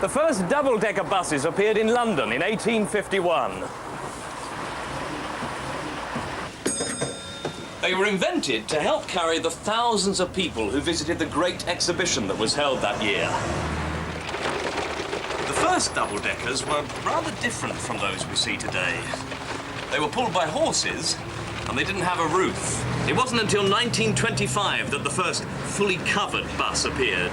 The first double-decker buses appeared in London in 1851. They were invented to help carry the thousands of people who visited the great exhibition that was held that year. The first double-deckers were rather different from those we see today. They were pulled by horses, and they didn't have a roof. It wasn't until 1925 that the first fully covered bus appeared.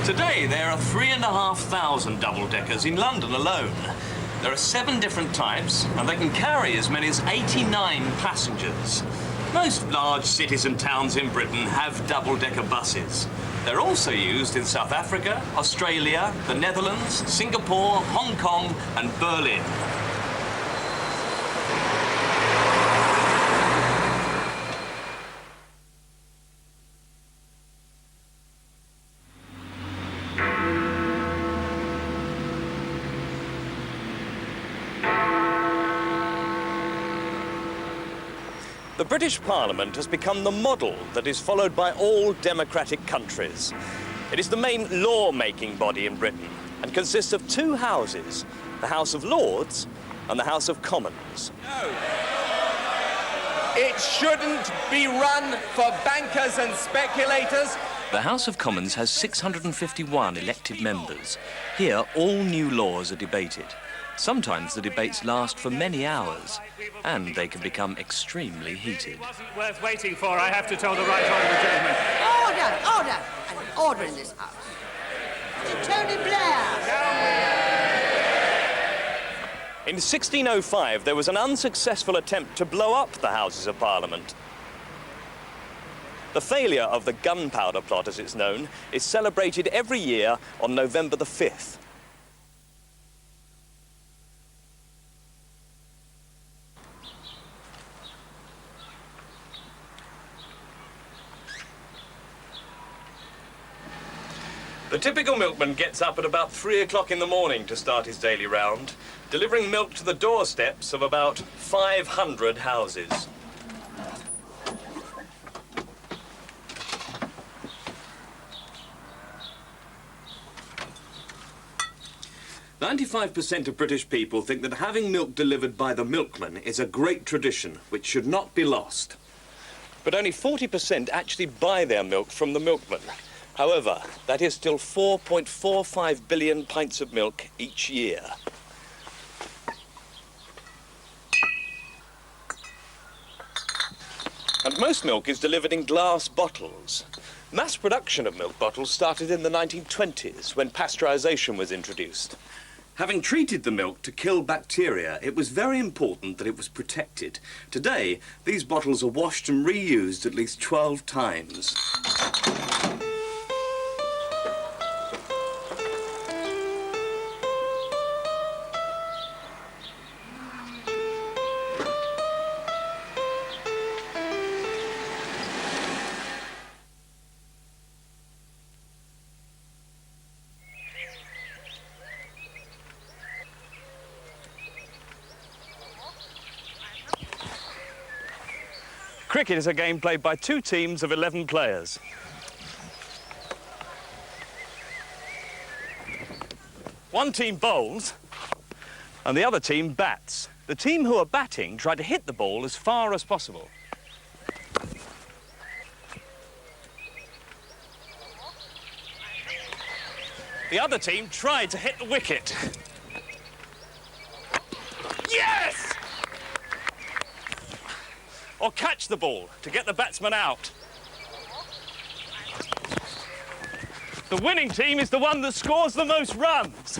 Today, there are 3,500 double-deckers in London alone. There are 7 different types, and they can carry as many as 89 passengers. Most large cities and towns in Britain have double-decker buses. They're also used in South Africa, Australia, the Netherlands, Singapore, Hong Kong, and Berlin. The British Parliament has become the model that is followed by all democratic countries. It is the main law-making body in Britain and consists of 2 houses, the House of Lords and the House of Commons. No. It shouldn't be run for bankers and speculators. The House of Commons has 651 elected members. Here, all new laws are debated. Sometimes the debates last for many hours, and they can become extremely heated. It wasn't worth waiting for, I have to tell the right honourable gentleman. Order! Order! And order in this house. To Tony Blair! In 1605, there was an unsuccessful attempt to blow up the Houses of Parliament. The failure of the gunpowder plot, as it's known, is celebrated every year on November the 5th. The typical milkman gets up at about 3 o'clock in the morning to start his daily round, delivering milk to the doorsteps of about 500 houses. "95% of British people think that having milk delivered by the milkman is a great tradition which should not be lost. But only 40% actually buy their milk from the milkman. However, that is still 4.45 billion pints of milk each year. And most milk is delivered in glass bottles. Mass production of milk bottles started in the 1920s, when pasteurization was introduced. Having treated the milk to kill bacteria, it was very important that it was protected. Today, these bottles are washed and reused at least 12 times. Cricket is a game played by 2 teams of 11 players. One team bowls and the other team bats. The team who are batting try to hit the ball as far as possible. The other team tried to hit the wicket. Yes! Or catch the ball to get the batsman out. The winning team is the one that scores the most runs.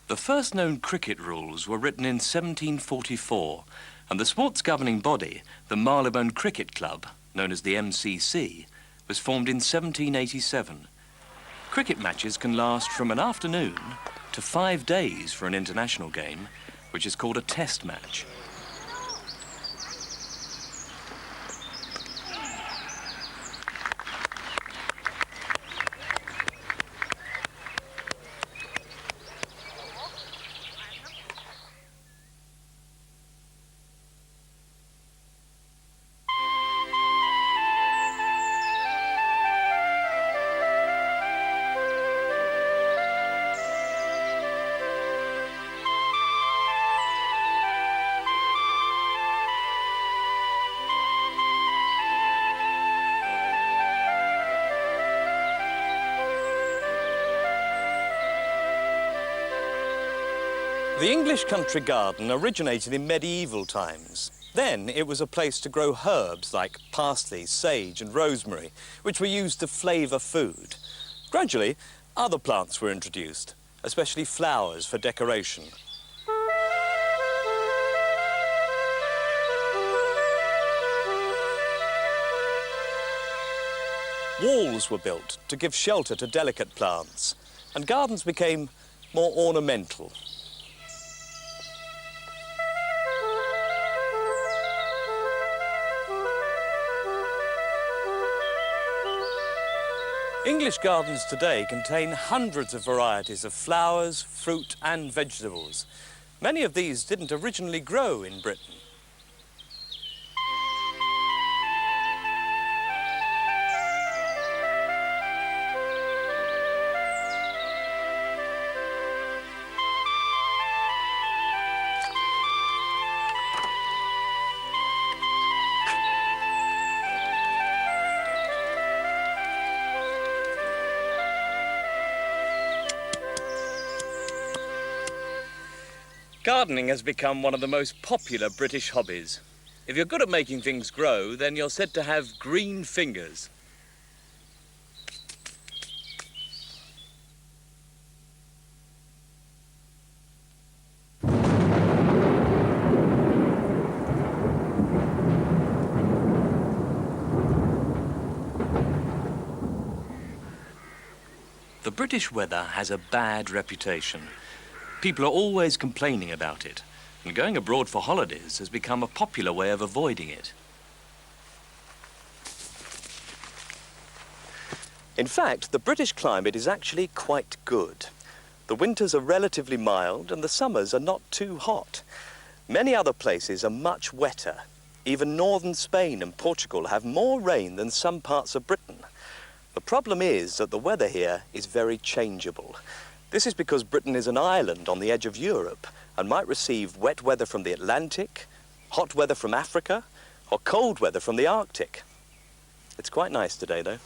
The first known cricket rules were written in 1744, and the sports governing body, the Marylebone Cricket Club, known as the MCC, was formed in 1787. Cricket matches can last from an afternoon to 5 days for an international game, which is called a test match. The English country garden originated in medieval times. Then it was a place to grow herbs like parsley, sage and rosemary, which were used to flavour food. Gradually, other plants were introduced, especially flowers for decoration. Walls were built to give shelter to delicate plants, and gardens became more ornamental. English gardens today contain hundreds of varieties of flowers, fruit and vegetables. Many of these didn't originally grow in Britain. Gardening has become one of the most popular British hobbies. If you're good at making things grow, then you're said to have green fingers. The British weather has a bad reputation. People are always complaining about it, and going abroad for holidays has become a popular way of avoiding it. In fact, the British climate is actually quite good. The winters are relatively mild and the summers are not too hot. Many other places are much wetter. Even northern Spain and Portugal have more rain than some parts of Britain. The problem is that the weather here is very changeable. This is because Britain is an island on the edge of Europe and might receive wet weather from the Atlantic, hot weather from Africa, or cold weather from the Arctic. It's quite nice today, though.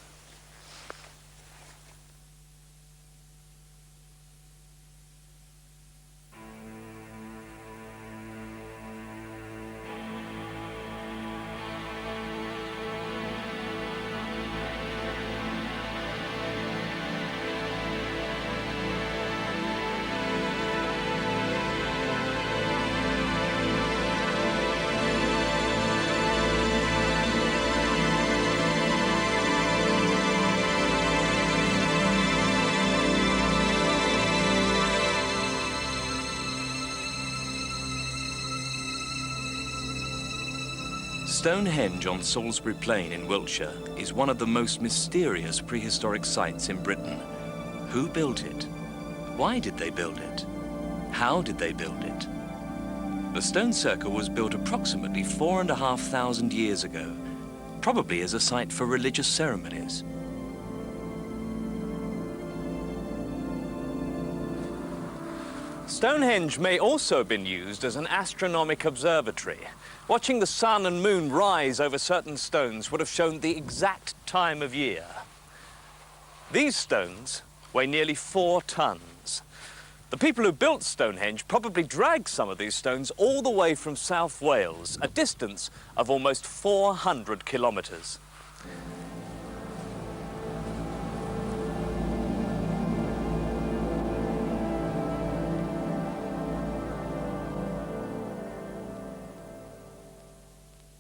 Stonehenge on Salisbury Plain in Wiltshire is one of the most mysterious prehistoric sites in Britain. Who built it? Why did they build it? How did they build it? The stone circle was built approximately 4,500 years ago, probably as a site for religious ceremonies. Stonehenge may also have been used as an astronomical observatory. Watching the sun and moon rise over certain stones would have shown the exact time of year. These stones weigh nearly 4 tons. The people who built Stonehenge probably dragged some of these stones all the way from South Wales, a distance of almost 400 kilometres.